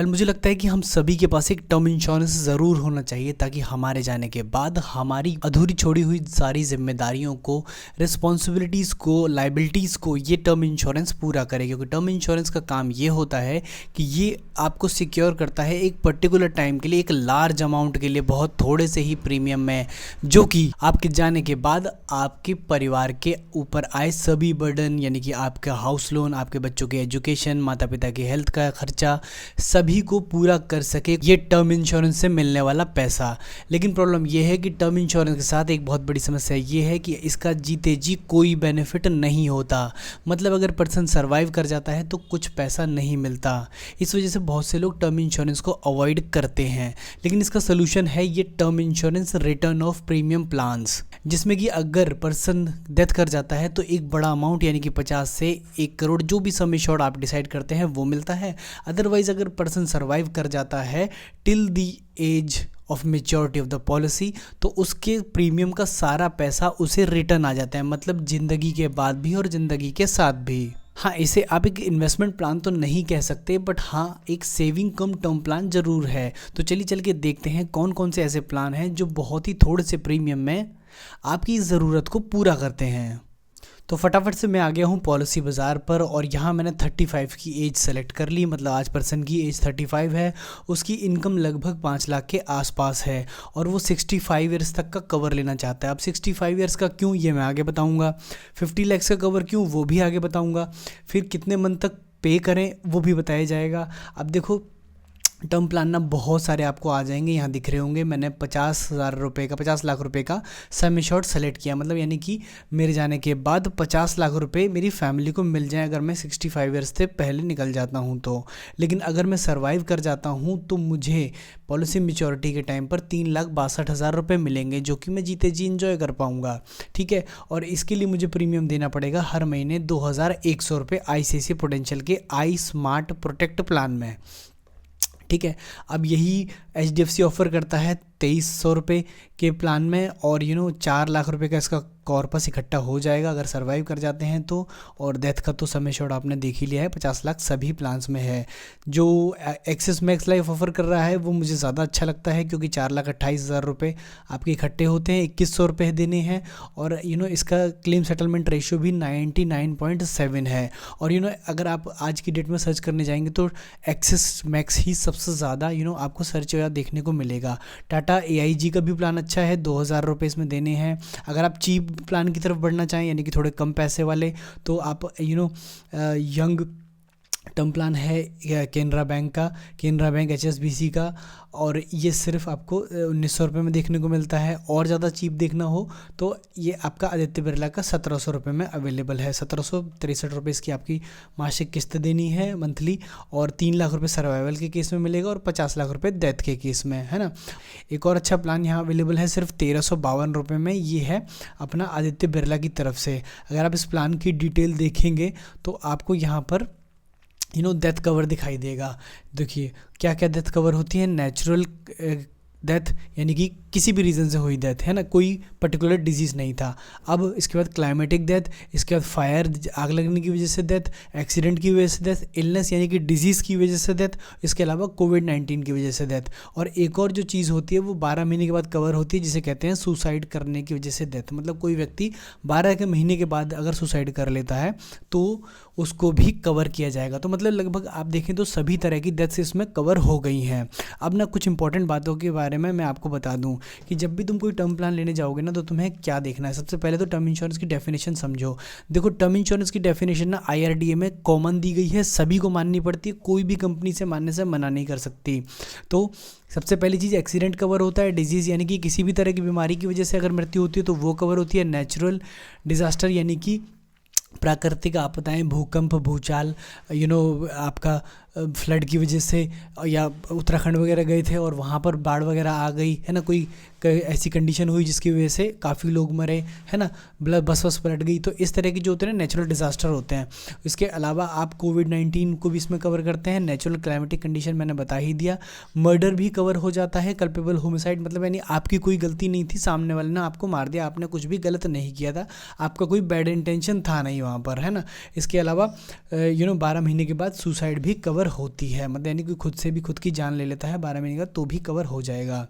Well मुझे लगता है कि हम सभी के पास एक टर्म इंश्योरेंस ज़रूर होना चाहिए ताकि हमारे जाने के बाद हमारी अधूरी छोड़ी हुई सारी जिम्मेदारियों को, रिस्पॉन्सिबिलिटीज़ को, लाइबिलिटीज़ को ये टर्म इंश्योरेंस पूरा करे। क्योंकि टर्म इंश्योरेंस का काम ये होता है कि ये आपको सिक्योर करता है एक पर्टिकुलर टाइम के लिए, एक लार्ज अमाउंट के लिए, बहुत थोड़े से ही प्रीमियम में, जो कि आपके जाने के बाद आपके परिवार के ऊपर आए सभी बर्डन, यानी कि आपका हाउस लोन, आपके बच्चों की एजुकेशन, माता पिता की हेल्थ का खर्चा, सभी को पूरा कर सके ये टर्म इंश्योरेंस से मिलने वाला पैसा। लेकिन प्रॉब्लम ये है कि टर्म इंश्योरेंस के साथ एक बहुत बड़ी समस्या ये है कि इसका जीते जी कोई बेनिफिट नहीं होता। मतलब अगर पर्सन सर्वाइव कर जाता है तो कुछ पैसा नहीं मिलता। इस वजह से बहुत से लोग टर्म इंश्योरेंस को अवॉइड करते हैं। लेकिन इसका सोल्यूशन है ये term insurance return of premium plans, जिसमें कि अगर पर्सन डेथ कर जाता है तो एक बड़ा अमाउंट यानी कि 50 से 1 करोड़ जो भी सम एश्योर्ड आप डिसाइड करते हैं वो मिलता है। अदरवाइज अगर पर्सन सर्वाइव कर जाता है till the age of maturity of the policy तो उसके प्रीमियम का सारा पैसा उसे रिटर्न आ जाता है, मतलब ज़िंदगी के बाद भी और ज़िंदगी के साथ भी। हाँ, इसे आप एक इन्वेस्टमेंट प्लान तो नहीं कह सकते, बट हाँ एक सेविंग कम टर्म प्लान ज़रूर है। तो चलिए चल के देखते हैं कौन कौन से ऐसे प्लान हैं जो बहुत ही थोड़े से प्रीमियम में आपकी ज़रूरत को पूरा करते हैं। तो फटाफट से मैं आ गया हूँ पॉलिसी बाज़ार पर और यहाँ मैंने 35 की एज सेलेक्ट कर ली। मतलब आज पर्सन की एज 35 है, उसकी इनकम लगभग 5 लाख के आसपास है और वो 65 ईयर्स तक का कवर लेना चाहता है। अब 65 ईयर्स का क्यों ये मैं आगे बताऊँगा, 50 लाख का कवर क्यों वो भी आगे बताऊँगा, फिर कितने मंथ तक पे करें वो भी बताया जाएगा। अब देखो टर्म प्लान ना बहुत सारे आपको आ जाएंगे, यहाँ दिख रहे होंगे। मैंने 50,000 रुपये का, 50 लाख रुपए का सम एश्योर्ड सेलेक्ट किया। मतलब यानी कि मेरे जाने के बाद 50 लाख रुपए मेरी फैमिली को मिल जाए अगर मैं 65 ईयर्स से पहले निकल जाता हूँ तो। लेकिन अगर मैं सर्वाइव कर जाता हूँ तो मुझे पॉलिसी मैच्योरिटी के टाइम पर 3,62,000 रुपये मिलेंगे, जो कि मैं जीते जी इंजॉय कर पाऊँगा। ठीक है, और इसके लिए मुझे प्रीमियम देना पड़ेगा हर महीने 2,100 रुपये ICICI प्रूडेंशियल के आई स्मार्ट प्रोटेक्ट प्लान में। ठीक है, अब यही HDFC ऑफ़र करता है 2,300 रुपये के प्लान में और 4 लाख रुपए का इसका कॉर्पस इकट्ठा हो जाएगा अगर सर्वाइव कर जाते हैं तो। और डेथ का तो सम एश्योर्ड आपने देख ही लिया है, 50 लाख सभी प्लान्स में है। जो एक्सिस मैक्स लाइफ ऑफर कर रहा है वो मुझे ज़्यादा अच्छा लगता है क्योंकि 4,28,000 रुपये आपके इकट्ठे होते हैं, 2,100 रुपये देने हैं और इसका क्लेम सेटलमेंट रेशियो भी 99.7 है। और अगर आप आज की डेट में सर्च करने जाएंगे तो एक्सिस मैक्स ही सबसे ज़्यादा आपको सर्च या देखने को मिलेगा। टाटा AIG का भी प्लान अच्छा है, 2,000 रुपये इसमें देने हैं। अगर आप चीप प्लान की तरफ बढ़ना चाहें यानी कि थोड़े कम पैसे वाले तो आप यंग टर्म प्लान है केनरा बैंक का, केनरा बैंक HSBC का, और ये सिर्फ आपको 1,900 रुपये में देखने को मिलता है। और ज़्यादा चीप देखना हो तो ये आपका आदित्य बिरला का 1,700 रुपये में अवेलेबल है। 1,763 रुपये इसकी आपकी मासिक किस्त देनी है मंथली, और 3 लाख रुपये सर्वाइवल के केस में मिलेगा और 50 लाख रुपये डेथ के केस में, है ना। एक और अच्छा प्लान यहाँ अवेलेबल है सिर्फ 1,352 रुपये में, ये है अपना आदित्य बिरला की तरफ से। अगर आप इस प्लान की डिटेल देखेंगे तो आपको यहाँ पर डेथ कवर दिखाई देगा। देखिए क्या क्या डेथ कवर होती है। नेचुरल डेथ यानी कि किसी भी रीज़न से हुई डेथ, है ना, कोई पर्टिकुलर डिजीज़ नहीं था। अब इसके बाद क्लाइमेटिक डेथ, इसके बाद फायर, आग लगने की वजह से डेथ, एक्सीडेंट की वजह से डेथ, इलनेस यानी कि डिजीज़ की वजह से डेथ, इसके अलावा कोविड-19 की वजह से डेथ। और एक और जो चीज़ होती है वो 12 महीने के बाद कवर होती है जिसे कहते हैं सुसाइड करने की वजह से डेथ। मतलब कोई व्यक्ति 12 के महीने के बाद अगर सुसाइड कर लेता है तो उसको भी कवर किया जाएगा। तो मतलब लगभग आप देखें तो सभी तरह की डेथ्स इसमें कवर हो गई हैं। अब ना कुछ इंपॉर्टेंट बातों के बारे में मैं आपको बता दूं कि जब भी तुम कोई टर्म प्लान लेने जाओगे ना तो तुम्हें क्या देखना है। सबसे पहले तो टर्म इंश्योरेंस की डेफिनेशन समझो। देखो टर्म इंश्योरेंस की डेफिनेशन ना IRDA में कॉमन दी गई है, सभी को माननी पड़ती है, कोई भी कंपनी से मानने से मना नहीं कर सकती। तो सबसे पहली चीज़ एक्सीडेंट कवर होता है, डिजीज़ यानी कि किसी भी तरह की बीमारी की वजह से अगर मृत्यु होती है तो वो कवर होती है। नेचुरल डिज़ास्टर यानी कि प्राकृतिक आपदाएं, भूकंप, भूचाल, आपका फ्लड की वजह से, या उत्तराखंड वगैरह गए थे और वहाँ पर बाढ़ वगैरह आ गई, है ना, कोई ऐसी कंडीशन हुई जिसकी वजह से काफ़ी लोग मरे, है ना, बस पलट गई, तो इस तरह की जो होते हैं नेचुरल डिज़ास्टर होते हैं। इसके अलावा आप कोविड-19 को भी इसमें कवर करते हैं। नेचुरल क्लाइमेटिक कंडीशन मैंने बता ही दिया। मर्डर भी कवर हो जाता है, कल्पेबल होमिसाइड, मतलब यानी आपकी कोई गलती नहीं थी, सामने वाले ने आपको मार दिया, आपने कुछ भी गलत नहीं किया था, आपका कोई बैड इंटेंशन था नहीं वहाँ पर, है ना। इसके अलावा 12 महीने के बाद सुसाइड भी कवर कवर होती है, मतलब यानी कि खुद से भी खुद की जान ले लेता है 12 महीने का तो भी कवर हो जाएगा।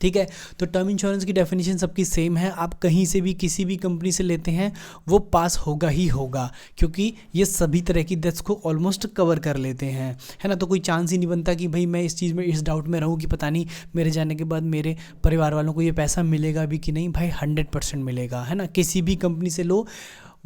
ठीक है, तो टर्म इंश्योरेंस की डेफिनेशन सबकी सेम है, आप कहीं से भी किसी भी कंपनी से लेते हैं वो पास होगा ही होगा, क्योंकि ये सभी तरह की डेथ्स को ऑलमोस्ट कवर कर लेते हैं, है ना। तो कोई चांस ही नहीं बनता कि भाई मैं इस चीज़ में इस डाउट में रहूँ कि पता नहीं मेरे जाने के बाद मेरे परिवार वालों को ये पैसा मिलेगा भी कि नहीं। भाई 100% मिलेगा, है ना। किसी भी कंपनी से लो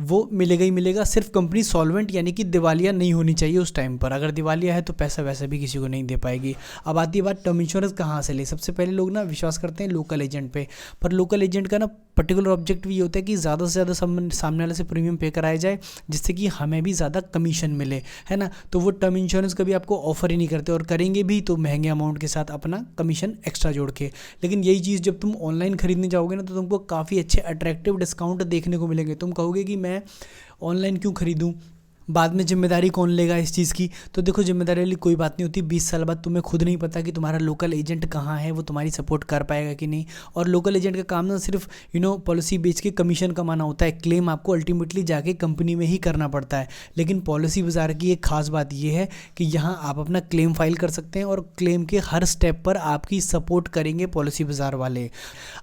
वो मिलेगा ही मिलेगा। सिर्फ कंपनी सॉल्वेंट यानी कि दिवालिया नहीं होनी चाहिए उस टाइम पर, अगर दिवालिया है तो पैसा वैसे भी किसी को नहीं दे पाएगी। अब आती है बात टर्म इंश्योरेंस कहाँ से ले। सबसे पहले लोग ना विश्वास करते हैं लोकल एजेंट पे, पर लोकल एजेंट का ना पर्टिकुलर ऑब्जेक्टिव ये होता है कि ज़्यादा से ज़्यादा सामने वाले से प्रीमियम पे कराया जाए, जिससे कि हमें भी ज़्यादा कमीशन मिले, है ना। तो वो टर्म इंश्योरेंस कभी आपको ऑफर ही नहीं करते, और करेंगे भी तो महंगे अमाउंट के साथ अपना कमीशन एक्स्ट्रा जोड़ के। लेकिन यही चीज़ जब तुम ऑनलाइन खरीदने जाओगे ना तो तुमको काफ़ी अच्छे अट्रैक्टिव डिस्काउंट देखने को मिलेंगे। तुम कहोगे कि मैं ऑनलाइन क्यों खरीदूं, बाद में जिम्मेदारी कौन लेगा इस चीज़ की। तो देखो जिम्मेदारी वाली कोई बात नहीं होती। 20 साल बाद तुम्हें खुद नहीं पता कि तुम्हारा लोकल एजेंट कहाँ है, वो तुम्हारी सपोर्ट कर पाएगा कि नहीं। और लोकल एजेंट का काम ना सिर्फ पॉलिसी बेच के कमीशन कमाना होता है, क्लेम आपको अल्टीमेटली जाके कंपनी में ही करना पड़ता है। लेकिन पॉलिसी बाजार की एक खास बात ये है कि यहाँ आप अपना क्लेम फाइल कर सकते हैं और क्लेम के हर स्टेप पर आपकी सपोर्ट करेंगे पॉलिसी बाजार वाले।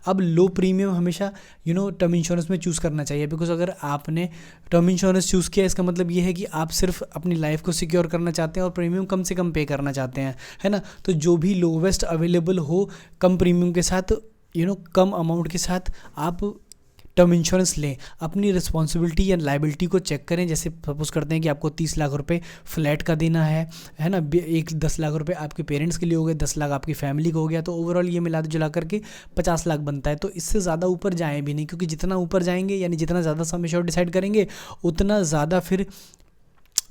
अब लो प्रीमियम हमेशा टर्म इंश्योरेंस में चूज़ करना चाहिए, बिकॉज अगर आपने टर्म इंश्योरेंस चूज़ किया इसका मतलब ये है कि आप सिर्फ अपनी लाइफ को सिक्योर करना चाहते हैं और प्रीमियम कम से कम पे करना चाहते हैं, है ना। तो जो भी लोवेस्ट अवेलेबल हो कम प्रीमियम के साथ, कम अमाउंट के साथ आप टर्म इंश्योरेंस लें। अपनी रिस्पॉन्सिबिलिटी या लाइबिलिटी को चेक करें। जैसे सपोज करते हैं कि आपको 30 लाख रुपए फ्लैट का देना है ना। 10 लाख रुपए आपके पेरेंट्स के लिए हो गए, 10 लाख आपकी फैमिली को हो गया, तो ओवरऑल ये मिला जुला करके 50 लाख बनता है। तो इससे ज़्यादा ऊपर जाएँ भी नहीं, क्योंकि जितना ऊपर जाएंगे यानी जितना ज़्यादा सम एश्योर्ड डिसाइड करेंगे उतना ज़्यादा फिर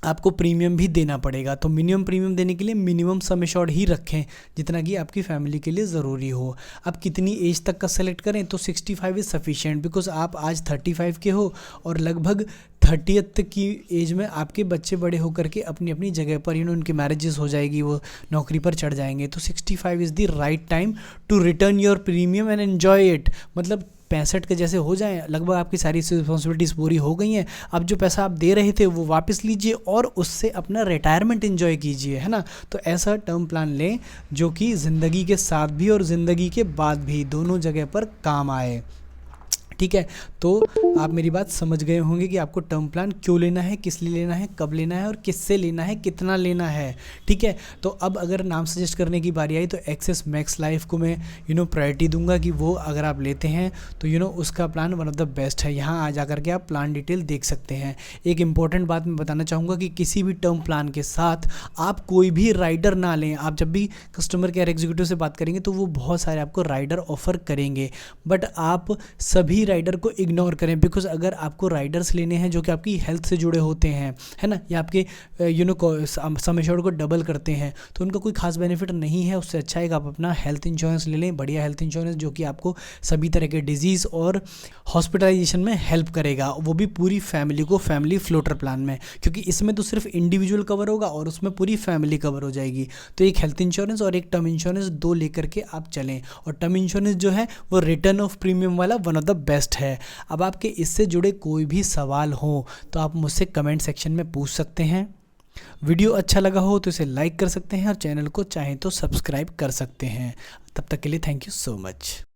आपको प्रीमियम भी देना पड़ेगा। तो मिनिमम प्रीमियम देने के लिए मिनिमम सम एश्योर्ड ही रखें, जितना कि आपकी फैमिली के लिए ज़रूरी हो। अब कितनी एज तक का सेलेक्ट करें, तो 65 इज़ सफिशिएंट, बिकॉज आप आज 35 के हो और लगभग 30th की एज में आपके बच्चे बड़े होकर के अपनी अपनी जगह पर उनकी मैरिजेस हो जाएगी, वो नौकरी पर चढ़ जाएंगे। तो 65 is the right time to return your premium and enjoy it. मतलब 65 के जैसे हो जाएं, लगभग आपकी सारी रिस्पॉन्सिबिलिटीज़ पूरी हो गई हैं। अब जो पैसा आप दे रहे थे वो वापस लीजिए और उससे अपना रिटायरमेंट एंजॉय कीजिए, है ना। तो ऐसा टर्म प्लान लें जो कि ज़िंदगी के साथ भी और ज़िंदगी के बाद भी दोनों जगह पर काम आए। ठीक है, तो आप मेरी बात समझ गए होंगे कि आपको टर्म प्लान क्यों लेना है, किस लिए लेना है, कब लेना है और किससे लेना है, कितना लेना है। ठीक है, तो अब अगर नाम सजेस्ट करने की बारी आई तो एक्सिस मैक्स लाइफ को मैं प्रायोरिटी दूंगा कि वो अगर आप लेते हैं तो उसका plan one of the best है। यहाँ आ जा करके आप प्लान डिटेल देख सकते हैं। एक इंपॉर्टेंट बात मैं बताना चाहूँगा कि किसी भी टर्म प्लान के साथ आप कोई भी राइडर ना लें। आप जब भी कस्टमर केयर एग्जीक्यूटिव से बात करेंगे तो वो बहुत सारे आपको राइडर ऑफर करेंगे, बट आप सभी राइडर को इग्नोर करें, बिकॉज अगर आपको राइडर्स लेने हैं जो कि आपकी हेल्थ से जुड़े होते हैं, है ना, या आपके सम एश्योर्ड को डबल करते हैं, तो उनका कोई खास बेनिफिट नहीं है। उससे अच्छा है कि आप अपना हेल्थ इंश्योरेंस ले लें, बढ़िया हेल्थ इंश्योरेंस जो कि आपको सभी तरह के डिजीज़ और हॉस्पिटलाइजेशन में हेल्प करेगा, वो भी पूरी फैमिली को, फैमिली फ्लोटर प्लान में, क्योंकि इसमें तो सिर्फ इंडिविजुअल कवर होगा और उसमें पूरी फैमिली कवर हो जाएगी। तो एक हेल्थ इंश्योरेंस और एक टर्म इंश्योरेंस दो लेकर के आप चलें। और टर्म इंश्योरेंस जो है वो रिटर्न ऑफ प्रीमियम वाला वन ऑफ द बेस्ट है। अब आपके इससे जुड़े कोई भी सवाल हो तो आप मुझसे कमेंट सेक्शन में पूछ सकते हैं। वीडियो अच्छा लगा हो तो इसे लाइक कर सकते हैं और चैनल को चाहें तो सब्सक्राइब कर सकते हैं। तब तक के लिए थैंक यू सो मच।